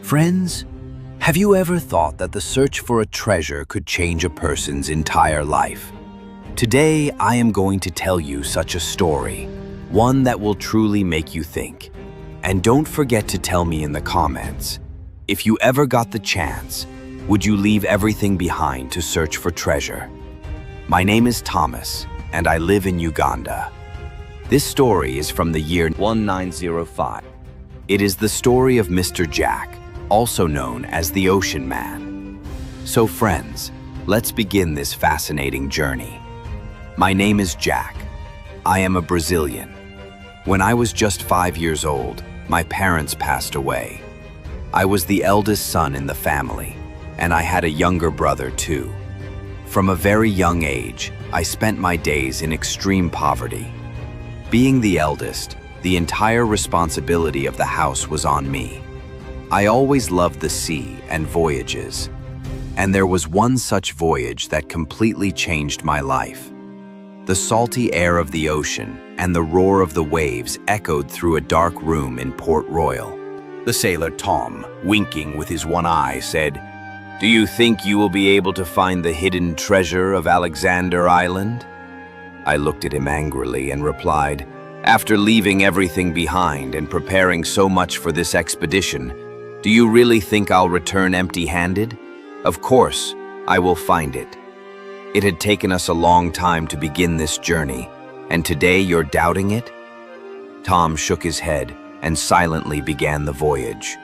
Friends, have you ever thought that the search for a treasure could change a person's entire life? Today, I am going to tell you such a story, one that will truly make you think. And don't forget to tell me in the comments, if you ever got the chance, would you leave everything behind to search for treasure? My name is Thomas, and I live in Uganda. This story is from the year 1905. It is the story of Mr. Jack, also known as the Ocean Man. So friends, let's begin this fascinating journey. My name is Jack. I am a Brazilian. When I was just 5 years old, my parents passed away. I was the eldest son in the family, and I had a younger brother too. From a very young age, I spent my days in extreme poverty. Being the eldest, the entire responsibility of the house was on me. I always loved the sea and voyages, and there was one such voyage that completely changed my life. The salty air of the ocean and the roar of the waves echoed through a dark room in Port Royal. The sailor Tom, winking with his one eye, said, "Do you think you will be able to find the hidden treasure of Alexander Island?" I looked at him angrily and replied, "After leaving everything behind and preparing so much for this expedition, do you really think I'll return empty-handed? Of course, I will find it. It had taken us a long time to begin this journey, and today you're doubting it?" Tom shook his head and silently began the voyage.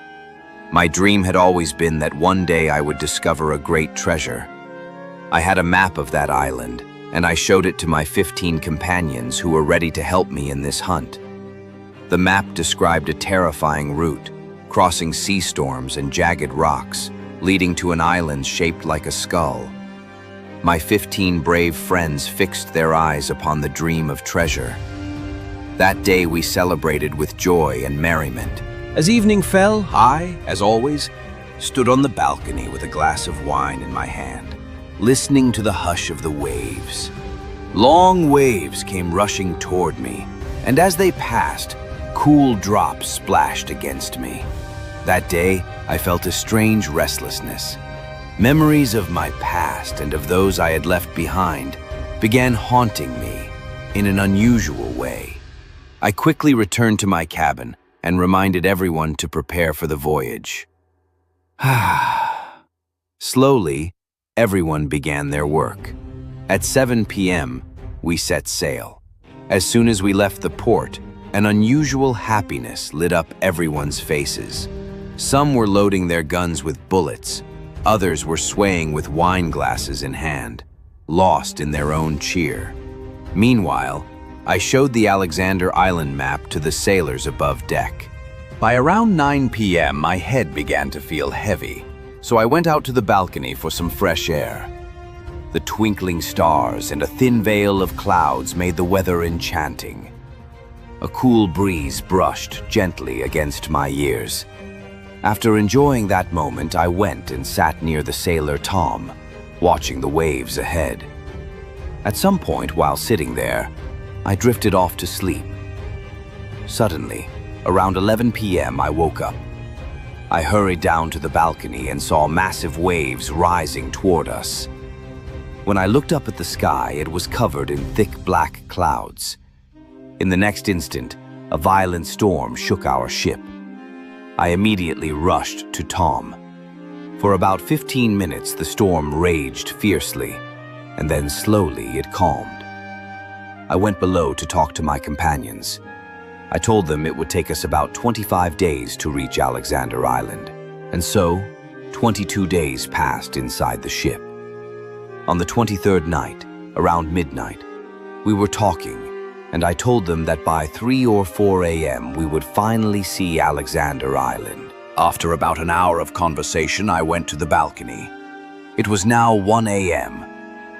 My dream had always been that one day I would discover a great treasure. I had a map of that island, and I showed it to my 15 companions who were ready to help me in this hunt. The map described a terrifying route, crossing sea storms and jagged rocks, leading to an island shaped like a skull. My 15 brave friends fixed their eyes upon the dream of treasure. That day we celebrated with joy and merriment. As evening fell, I, as always, stood on the balcony with a glass of wine in my hand, listening to the hush of the waves. Long waves came rushing toward me, and as they passed, cool drops splashed against me. That day, I felt a strange restlessness. Memories of my past and of those I had left behind began haunting me in an unusual way. I quickly returned to my cabin and reminded everyone to prepare for the voyage. Slowly, everyone began their work. At 7 p.m., we set sail. As soon as we left the port, an unusual happiness lit up everyone's faces. Some were loading their guns with bullets. Others were swaying with wine glasses in hand, lost in their own cheer. Meanwhile, I showed the Alexander Island map to the sailors above deck. By around 9 p.m., my head began to feel heavy, so I went out to the balcony for some fresh air. The twinkling stars and a thin veil of clouds made the weather enchanting. A cool breeze brushed gently against my ears. After enjoying that moment, I went and sat near the sailor Tom, watching the waves ahead. At some point while sitting there, I drifted off to sleep. Suddenly, around 11 p.m., I woke up. I hurried down to the balcony and saw massive waves rising toward us. When I looked up at the sky, it was covered in thick black clouds. In the next instant, a violent storm shook our ship. I immediately rushed to Tom. For about 15 minutes, the storm raged fiercely, and then slowly it calmed. I went below to talk to my companions. I told them it would take us about 25 days to reach Alexander Island, and so 22 days passed inside the ship. On the 23rd night, around midnight, we were talking, and I told them that by 3 or 4 a.m. we would finally see Alexander Island. After about an hour of conversation, I went to the balcony. It was now 1 a.m.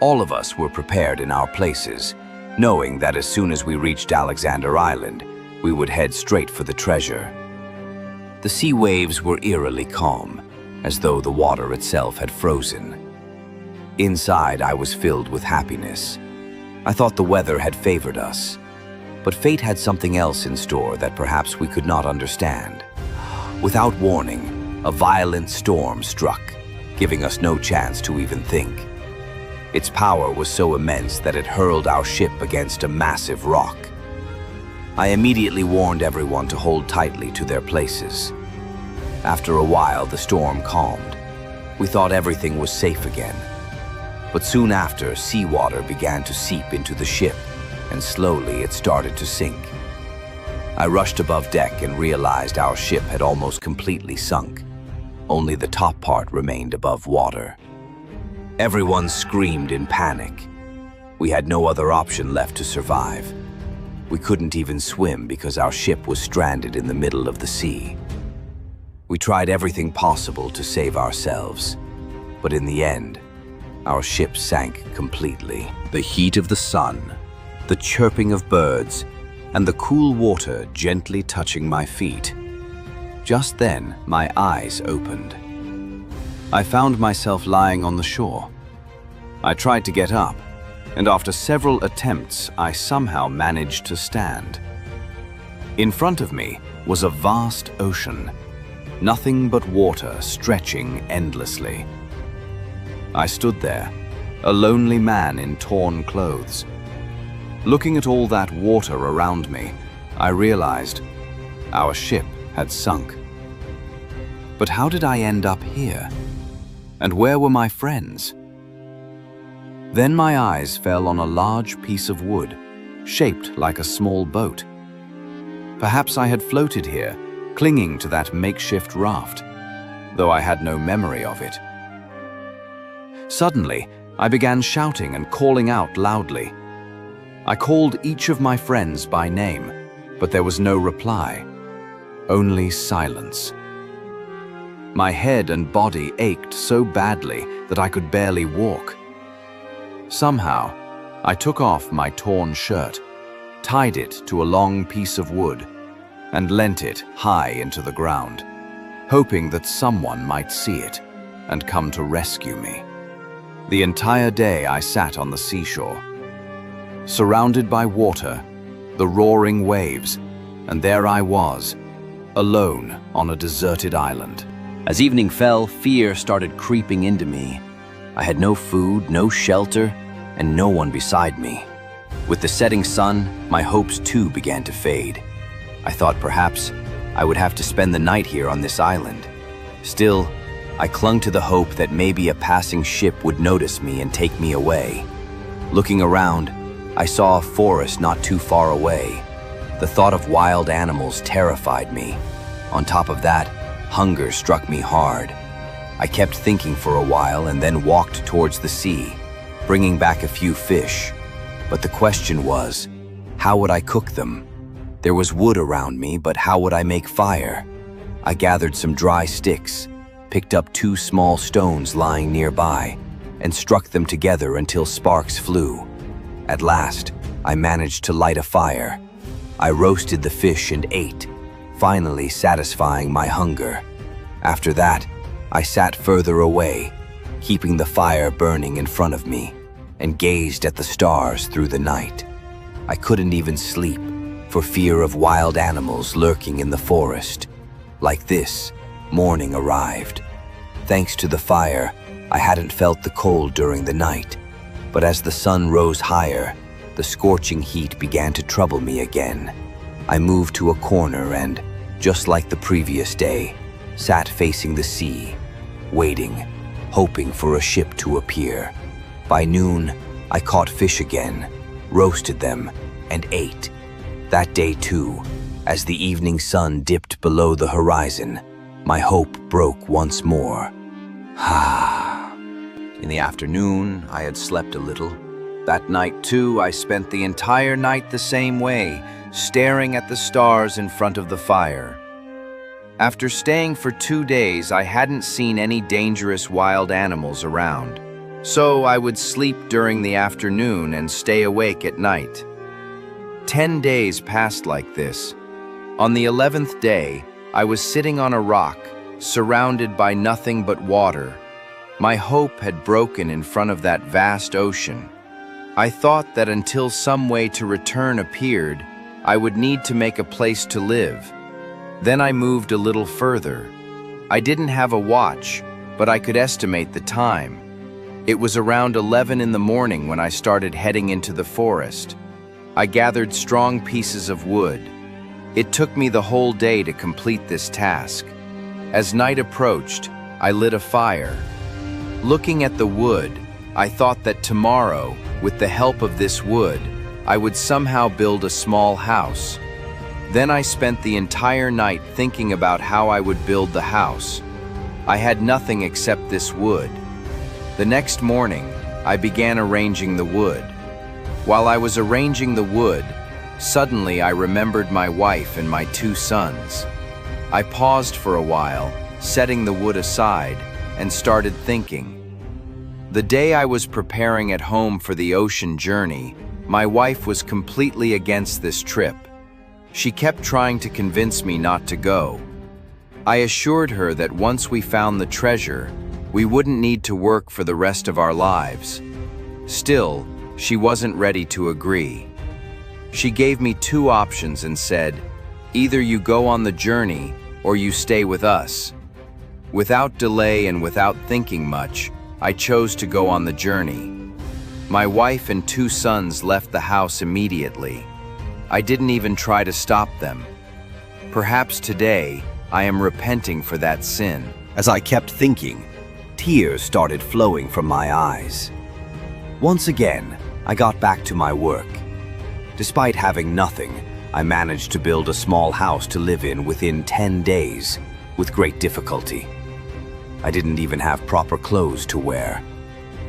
All of us were prepared in our places, knowing that as soon as we reached Alexander Island, we would head straight for the treasure. The sea waves were eerily calm, as though the water itself had frozen. Inside, I was filled with happiness. I thought the weather had favored us. But fate had something else in store that perhaps we could not understand. Without warning, a violent storm struck, giving us no chance to even think. Its power was so immense that it hurled our ship against a massive rock. I immediately warned everyone to hold tightly to their places. After a while, the storm calmed. We thought everything was safe again. But soon after, seawater began to seep into the ship, and slowly it started to sink. I rushed above deck and realized our ship had almost completely sunk. Only the top part remained above water. Everyone screamed in panic. We had no other option left to survive. We couldn't even swim because our ship was stranded in the middle of the sea. We tried everything possible to save ourselves, but in the end, our ship sank completely. The heat of the sun, the chirping of birds, and the cool water gently touching my feet. Just then, my eyes opened. I found myself lying on the shore. I tried to get up, and after several attempts, I somehow managed to stand. In front of me was a vast ocean, nothing but water stretching endlessly. I stood there, a lonely man in torn clothes. Looking at all that water around me, I realized our ship had sunk. But how did I end up here? And where were my friends? Then my eyes fell on a large piece of wood, shaped like a small boat. Perhaps I had floated here, clinging to that makeshift raft, though I had no memory of it. Suddenly, I began shouting and calling out loudly. I called each of my friends by name, but there was no reply, only silence. My head and body ached so badly that I could barely walk. Somehow, I took off my torn shirt, tied it to a long piece of wood, and leant it high into the ground, hoping that someone might see it and come to rescue me. The entire day I sat on the seashore, surrounded by water, the roaring waves, and there I was, alone on a deserted island. As evening fell, fear started creeping into me. I had no food, no shelter, and no one beside me. With the setting sun, my hopes too began to fade. I thought perhaps I would have to spend the night here on this island. Still, I clung to the hope that maybe a passing ship would notice me and take me away. Looking around, I saw a forest not too far away. The thought of wild animals terrified me. On top of that, hunger struck me hard. I kept thinking for a while and then walked towards the sea, bringing back a few fish. But the question was, how would I cook them? There was wood around me, but how would I make fire? I gathered some dry sticks, picked up 2 small stones lying nearby, and struck them together until sparks flew. At last, I managed to light a fire. I roasted the fish and ate, finally satisfying my hunger. After that, I sat further away, keeping the fire burning in front of me, and gazed at the stars through the night. I couldn't even sleep, for fear of wild animals lurking in the forest. Like this, morning arrived. Thanks to the fire, I hadn't felt the cold during the night. But as the sun rose higher, the scorching heat began to trouble me again. I moved to a corner and, just like the previous day, sat facing the sea, waiting, hoping for a ship to appear. By noon, I caught fish again, roasted them, and ate. That day too, as the evening sun dipped below the horizon, my hope broke once more. In the afternoon, I had slept a little. That night, too, I spent the entire night the same way, staring at the stars in front of the fire. After staying for 2 days, I hadn't seen any dangerous wild animals around, so I would sleep during the afternoon and stay awake at night. 10 days passed like this. On the 11th day, I was sitting on a rock, surrounded by nothing but water. My hope had broken in front of that vast ocean. I thought that until some way to return appeared, I would need to make a place to live. Then I moved a little further. I didn't have a watch, but I could estimate the time. It was around 11 in the morning when I started heading into the forest. I gathered strong pieces of wood. It took me the whole day to complete this task. As night approached, I lit a fire. Looking at the wood, I thought that tomorrow, with the help of this wood, I would somehow build a small house. Then I spent the entire night thinking about how I would build the house. I had nothing except this wood. The next morning, I began arranging the wood. While I was arranging the wood, suddenly I remembered my wife and my 2 sons. I paused for a while, setting the wood aside, and started thinking. The day I was preparing at home for the ocean journey, my wife was completely against this trip. She kept trying to convince me not to go. I assured her that once we found the treasure, we wouldn't need to work for the rest of our lives. Still, she wasn't ready to agree. She gave me 2 options and said, "Either you go on the journey or you stay with us." Without delay and without thinking much, I chose to go on the journey. My wife and 2 sons left the house immediately. I didn't even try to stop them. Perhaps today, I am repenting for that sin. As I kept thinking, tears started flowing from my eyes. Once again, I got back to my work. Despite having nothing, I managed to build a small house to live in within 10 days, with great difficulty. I didn't even have proper clothes to wear.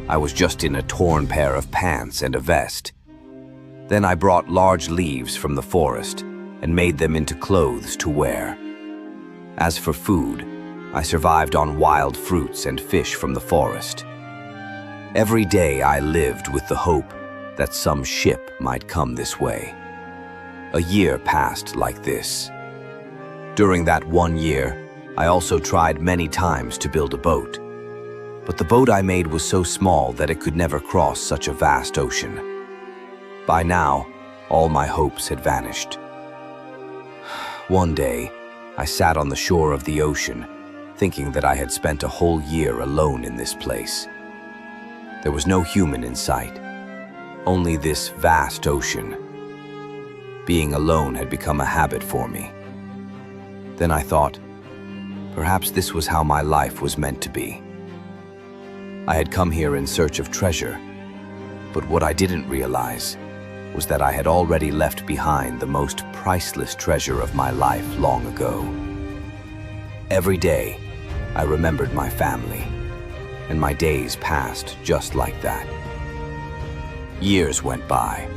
I was just in a torn pair of pants and a vest. Then I brought large leaves from the forest and made them into clothes to wear. As for food, I survived on wild fruits and fish from the forest. Every day I lived with the hope that some ship might come this way. A year passed like this. During that 1 year, I also tried many times to build a boat. But the boat I made was so small that it could never cross such a vast ocean. By now, all my hopes had vanished. One day, I sat on the shore of the ocean, thinking that I had spent a whole year alone in this place. There was no human in sight, only this vast ocean. Being alone had become a habit for me. Then I thought, perhaps this was how my life was meant to be. I had come here in search of treasure, but what I didn't realize was that I had already left behind the most priceless treasure of my life long ago. Every day, I remembered my family, and my days passed just like that. Years went by,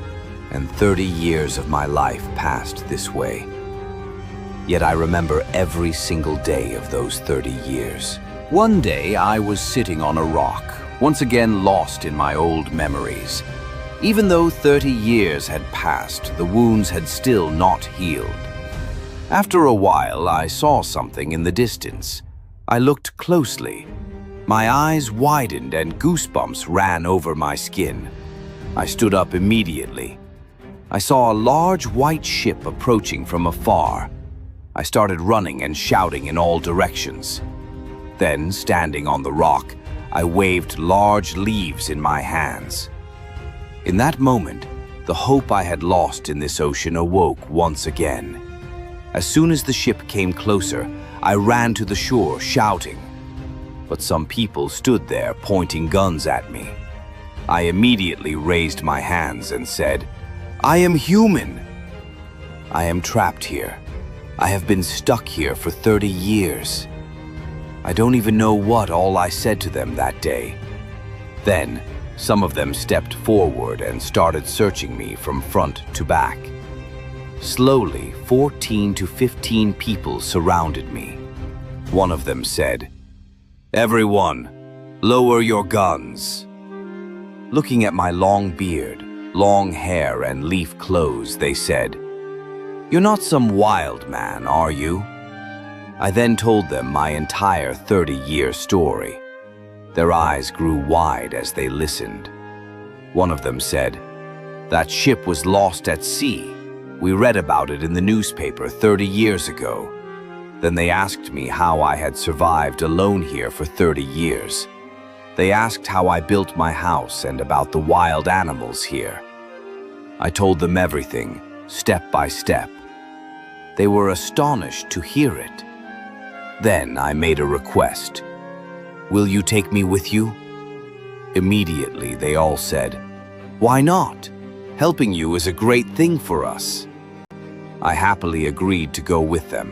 and 30 years of my life passed this way. Yet I remember every single day of those 30 years. One day, I was sitting on a rock, once again lost in my old memories. Even though 30 years had passed, the wounds had still not healed. After a while, I saw something in the distance. I looked closely. My eyes widened and goosebumps ran over my skin. I stood up immediately. I saw a large white ship approaching from afar. I started running and shouting in all directions. Then, standing on the rock, I waved large leaves in my hands. In that moment, the hope I had lost in this ocean awoke once again. As soon as the ship came closer, I ran to the shore shouting. But some people stood there pointing guns at me. I immediately raised my hands and said, "I am human. I am trapped here. I have been stuck here for 30 years. I don't even know what all I said to them that day." Then, some of them stepped forward and started searching me from front to back. Slowly, 14 to 15 people surrounded me. One of them said, "Everyone, lower your guns." Looking at my long beard, long hair, and leaf clothes, they said, "You're not some wild man, are you?" I then told them my entire 30-year story. Their eyes grew wide as they listened. One of them said, "That ship was lost at sea. We read about it in the newspaper 30 years ago." Then they asked me how I had survived alone here for 30 years. They asked how I built my house and about the wild animals here. I told them everything, step by step. They were astonished to hear it. Then I made a request. "Will you take me with you?" Immediately they all said, "Why not? Helping you is a great thing for us." I happily agreed to go with them.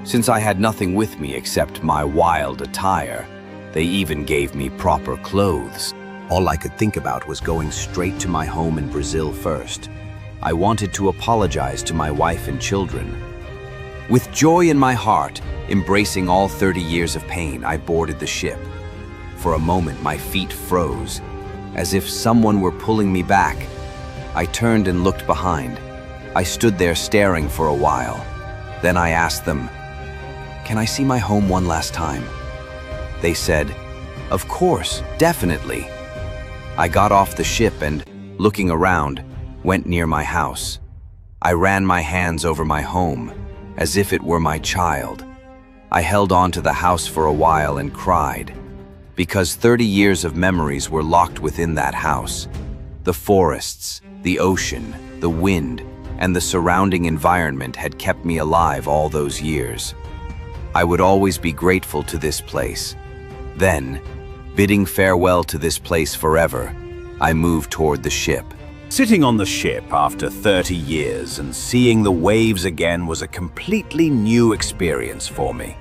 Since I had nothing with me except my wild attire, they even gave me proper clothes. All I could think about was going straight to my home in Brazil first. I wanted to apologize to my wife and children. With joy in my heart, embracing all 30 years of pain, I boarded the ship. For a moment, my feet froze, as if someone were pulling me back. I turned and looked behind. I stood there staring for a while. Then I asked them, "Can I see my home one last time?" They said, "Of course, definitely." I got off the ship and, looking around, went near my house. I ran my hands over my home, as if it were my child. I held on to the house for a while and cried, because 30 years of memories were locked within that house. The forests, the ocean, the wind, and the surrounding environment had kept me alive all those years. I would always be grateful to this place. Then, bidding farewell to this place forever, I moved toward the ship. Sitting on the ship after 30 years and seeing the waves again was a completely new experience for me.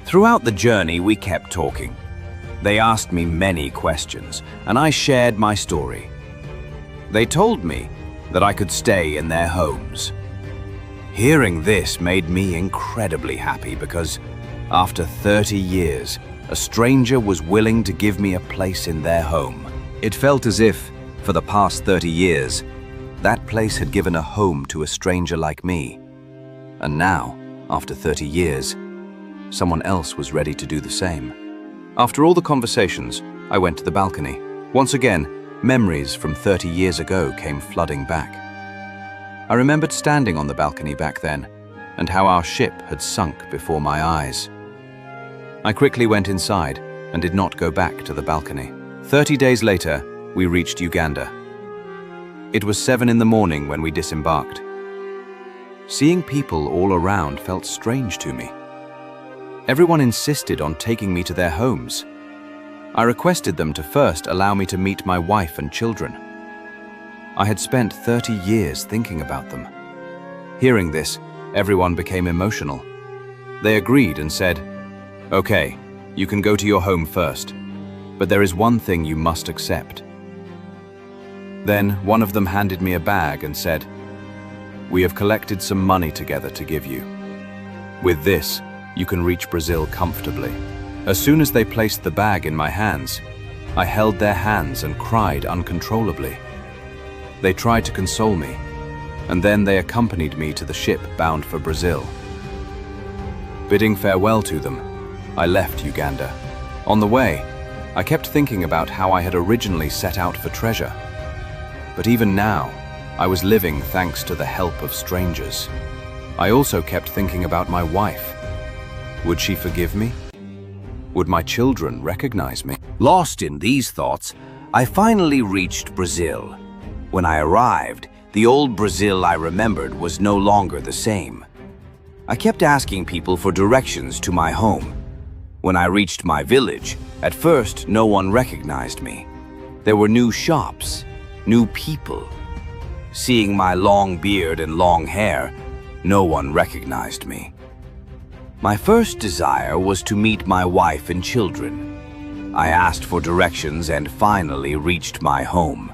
Throughout the journey, we kept talking. They asked me many questions, and I shared my story. They told me that I could stay in their homes. Hearing this made me incredibly happy because, after 30 years, a stranger was willing to give me a place in their home. It felt as if, for the past 30 years, that place had given a home to a stranger like me. And now, after 30 years, someone else was ready to do the same. After all the conversations, I went to the balcony. Once again, memories from 30 years ago came flooding back. I remembered standing on the balcony back then, and how our ship had sunk before my eyes. I quickly went inside and did not go back to the balcony. 30 days later, we reached Uganda. It was 7 in the morning when we disembarked. Seeing people all around felt strange to me. Everyone insisted on taking me to their homes. I requested them to first allow me to meet my wife and children. I had spent 30 years thinking about them. Hearing this, everyone became emotional. They agreed and said, "Okay, you can go to your home first, but there is one thing you must accept." Then one of them handed me a bag and said, "We have collected some money together to give you. With this, you can reach Brazil comfortably." As soon as they placed the bag in my hands, I held their hands and cried uncontrollably. They tried to console me, and then they accompanied me to the ship bound for Brazil. Bidding farewell to them, I left Uganda. On the way, I kept thinking about how I had originally set out for treasure. But even now, I was living thanks to the help of strangers. I also kept thinking about my wife. Would she forgive me? Would my children recognize me? Lost in these thoughts, I finally reached Brazil. When I arrived, the old Brazil I remembered was no longer the same. I kept asking people for directions to my home. When I reached my village, at first no one recognized me. There were new shops, new people. Seeing my long beard and long hair, no one recognized me. My first desire was to meet my wife and children. I asked for directions and finally reached my home.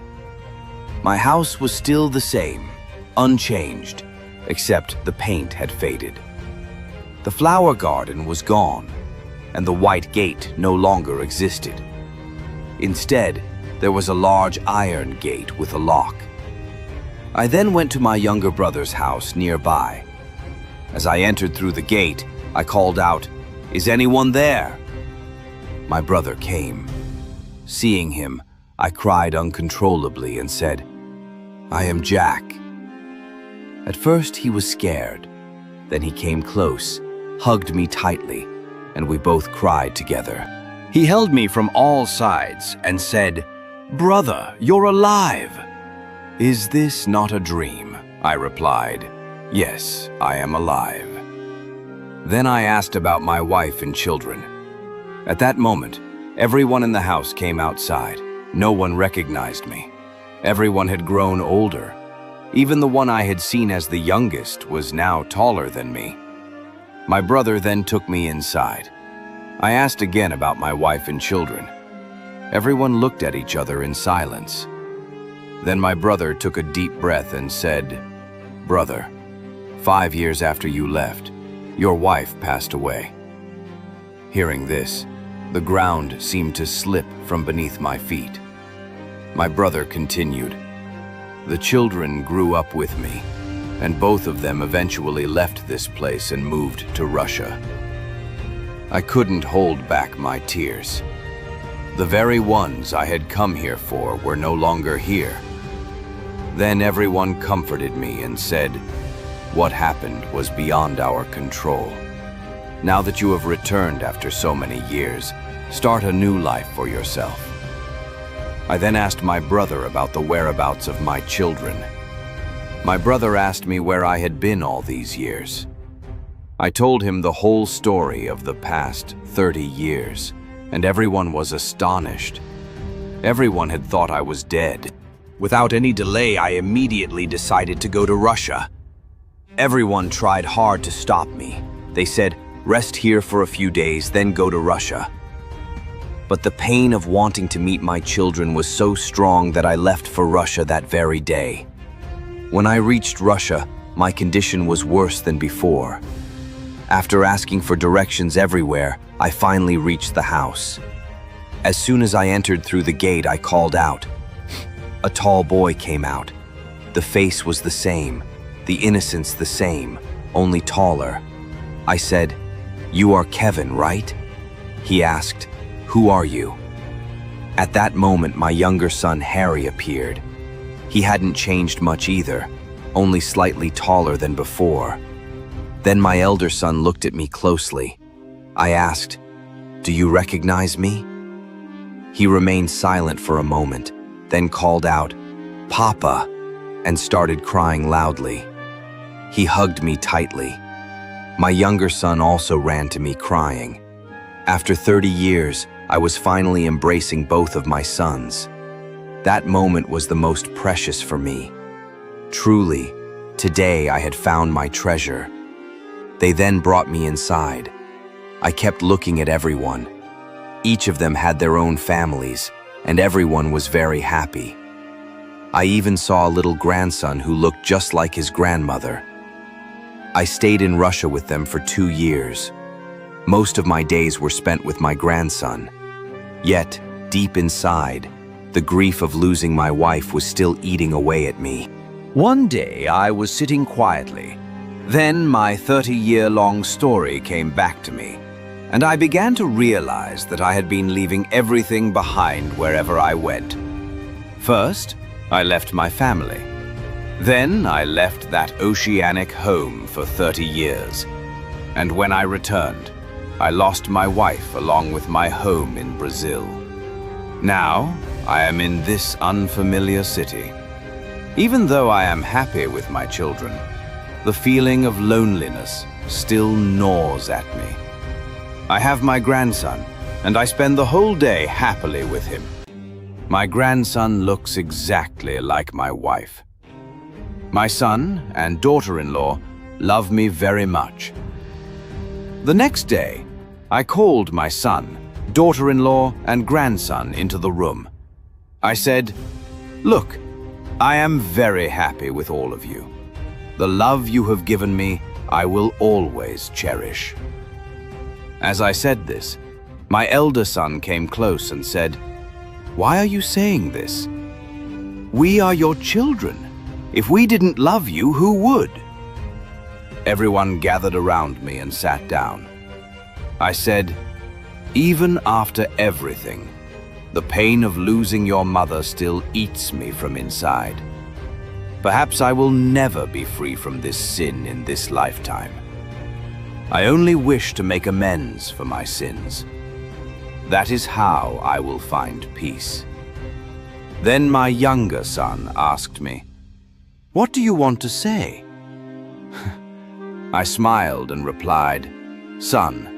My house was still the same, unchanged, except the paint had faded. The flower garden was gone, and the white gate no longer existed. Instead, there was a large iron gate with a lock. I then went to my younger brother's house nearby. As I entered through the gate, I called out, "Is anyone there?" My brother came. Seeing him, I cried uncontrollably and said, "I am Jack." At first he was scared. Then he came close hugged me tightly, and we both cried together. He held me from all sides and said, "Brother, you're alive." "Is this not a dream?" I replied. "Yes, I am alive." Then I asked about my wife and children. At that moment, everyone in the house came outside. No one recognized me. Everyone had grown older. Even the one I had seen as the youngest was now taller than me. My brother then took me inside. I asked again about my wife and children. Everyone looked at each other in silence. Then my brother took a deep breath and said, "Brother, 5 years after you left, your wife passed away." Hearing this, the ground seemed to slip from beneath my feet. My brother continued, "The children grew up with me, and both of them eventually left this place and moved to Russia." I couldn't hold back my tears. The very ones I had come here for were no longer here. Then everyone comforted me and said, "What happened was beyond our control. Now that you have returned after so many years, start a new life for yourself." I then asked my brother about the whereabouts of my children. My brother asked me where I had been all these years. I told him the whole story of the past 30 years, and everyone was astonished. Everyone had thought I was dead. Without any delay, I immediately decided to go to Russia. Everyone tried hard to stop me. They said, "Rest here for a few days, then go to Russia." But the pain of wanting to meet my children was so strong that I left for Russia that very day. When I reached Russia, my condition was worse than before. After asking for directions everywhere, I finally reached the house. As soon as I entered through the gate, I called out. A tall boy came out. The face was the same, the innocence the same, only taller. I said, "You are Kevin, right?" He asked, "Who are you?" At that moment, my younger son, Harry, appeared. He hadn't changed much either, only slightly taller than before. Then my elder son looked at me closely. I asked, "Do you recognize me?" He remained silent for a moment, then called out, "Papa," and started crying loudly. He hugged me tightly. My younger son also ran to me crying. After 30 years, I was finally embracing both of my sons. That moment was the most precious for me. Truly, today I had found my treasure. They then brought me inside. I kept looking at everyone. Each of them had their own families, and everyone was very happy. I even saw a little grandson who looked just like his grandmother. I stayed in Russia with them for 2 years. Most of my days were spent with my grandson. Yet, deep inside, the grief of losing my wife was still eating away at me. One day, I was sitting quietly. Then my 30-year-long story came back to me, and I began to realize that I had been leaving everything behind wherever I went. First, I left my family. Then I left that oceanic home for 30 years. And when I returned, I lost my wife along with my home in Brazil. Now, I am in this unfamiliar city. Even though I am happy with my children, the feeling of loneliness still gnaws at me. I have my grandson, and I spend the whole day happily with him. My grandson looks exactly like my wife. My son and daughter-in-law love me very much. The next day, I called my son, daughter-in-law, and grandson into the room. I said, "Look, I am very happy with all of you. The love you have given me, I will always cherish." As I said this, my elder son came close and said, "Why are you saying this? We are your children. If we didn't love you, who would?" Everyone gathered around me and sat down. I said, "Even after everything, the pain of losing your mother still eats me from inside. Perhaps I will never be free from this sin in this lifetime. I only wish to make amends for my sins. That is how I will find peace." Then my younger son asked me, "What do you want to say?" I smiled and replied, "Son,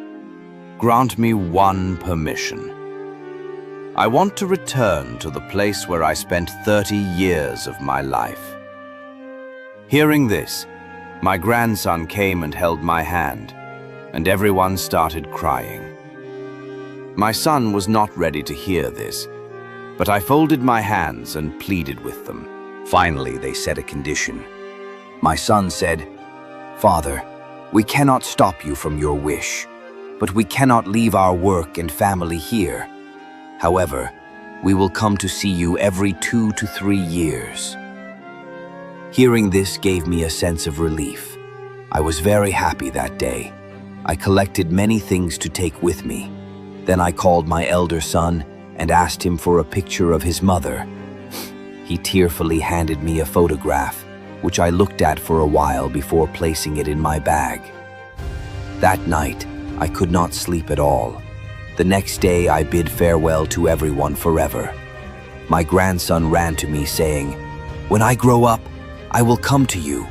grant me one permission. I want to return to the place where I spent 30 years of my life." Hearing this, my grandson came and held my hand, and everyone started crying. My son was not ready to hear this, but I folded my hands and pleaded with them. Finally, they set a condition. My son said, "Father, we cannot stop you from your wish, but we cannot leave our work and family here. However, we will come to see you every 2 to 3 years." Hearing this gave me a sense of relief. I was very happy that day. I collected many things to take with me. Then I called my elder son and asked him for a picture of his mother. He tearfully handed me a photograph, which I looked at for a while before placing it in my bag. That night, I could not sleep at all. The next day, I bid farewell to everyone forever. My grandson ran to me saying, "When I grow up, I will come to you."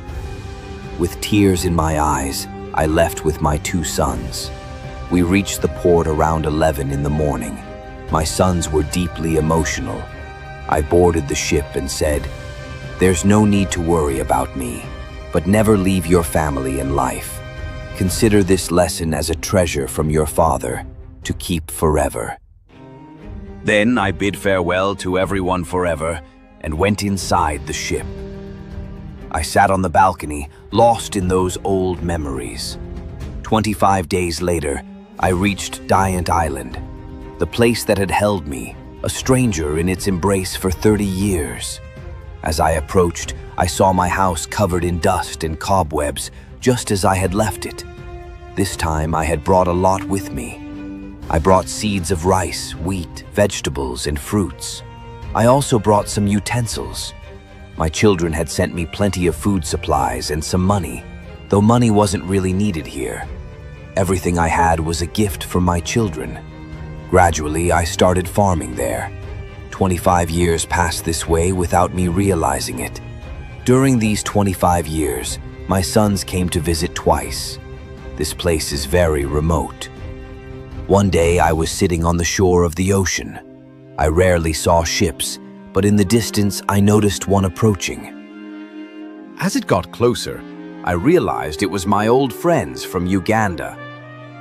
With tears in my eyes, I left with my 2 sons. We reached the port around 11 in the morning. My sons were deeply emotional. I boarded the ship and said, "There's no need to worry about me, but never leave your family and life. Consider this lesson as a treasure from your father to keep forever." Then I bid farewell to everyone forever and went inside the ship. I sat on the balcony, lost in those old memories. 25 days later, I reached Giant Island, the place that had held me, a stranger in its embrace for 30 years. As I approached, I saw my house covered in dust and cobwebs, just as I had left it. This time I had brought a lot with me. I brought seeds of rice, wheat, vegetables, and fruits. I also brought some utensils. My children had sent me plenty of food supplies and some money, though money wasn't really needed here. Everything I had was a gift from my children. Gradually, I started farming there. 25 years passed this way without me realizing it. During these 25 years, my sons came to visit twice. This place is very remote. One day I was sitting on the shore of the ocean. I rarely saw ships, but in the distance I noticed one approaching. As it got closer, I realized it was my old friends from Uganda.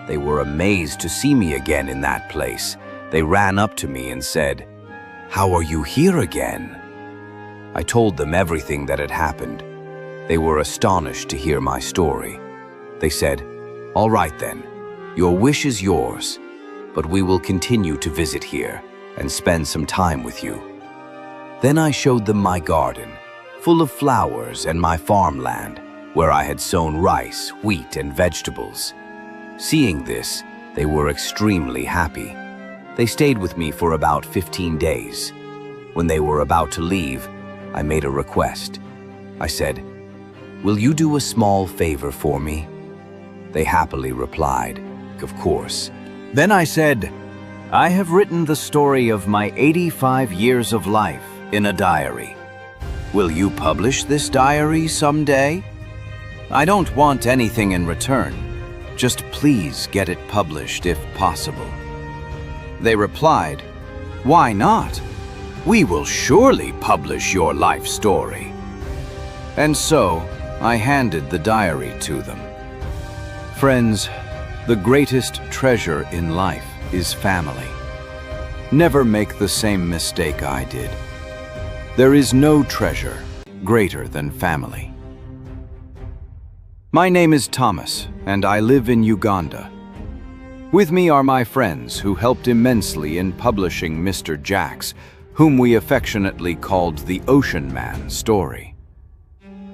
They were amazed to see me again in that place. They ran up to me and said, "How are you here again?" I told them everything that had happened. They were astonished to hear my story. They said, "All right then, your wish is yours, but we will continue to visit here and spend some time with you." Then I showed them my garden, full of flowers, and my farmland, where I had sown rice, wheat, and vegetables. Seeing this, they were extremely happy. They stayed with me for about 15 days. When they were about to leave, I made a request. I said, "Will you do a small favor for me?" They happily replied, "Of course." Then I said, "I have written the story of my 85 years of life in a diary. Will you publish this diary someday? I don't want anything in return. Just please get it published if possible." They replied, "Why not? We will surely publish your life story." And so, I handed the diary to them. Friends, the greatest treasure in life is family. Never make the same mistake I did. There is no treasure greater than family. My name is Thomas, and I live in Uganda. With me are my friends who helped immensely in publishing Mr. Jack's, whom we affectionately called the Ocean Man story.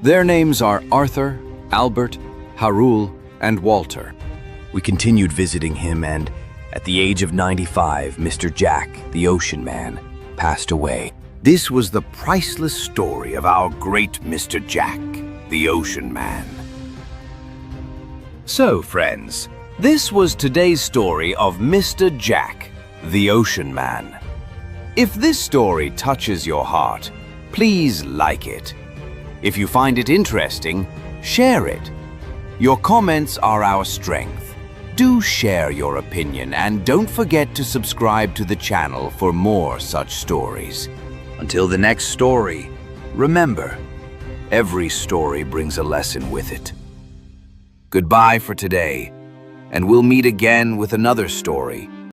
Their names are Arthur, Albert, Harul, and Walter. We continued visiting him, and at the age of 95, Mr. Jack, the Ocean Man, passed away. This was the priceless story of our great Mr. Jack, the Ocean Man. So, friends, this was today's story of Mr. Jack, the Ocean Man. If this story touches your heart, please like it. If you find it interesting, share it. Your comments are our strength. Do share your opinion and don't forget to subscribe to the channel for more such stories. Until the next story, remember, every story brings a lesson with it. Goodbye for today, and we'll meet again with another story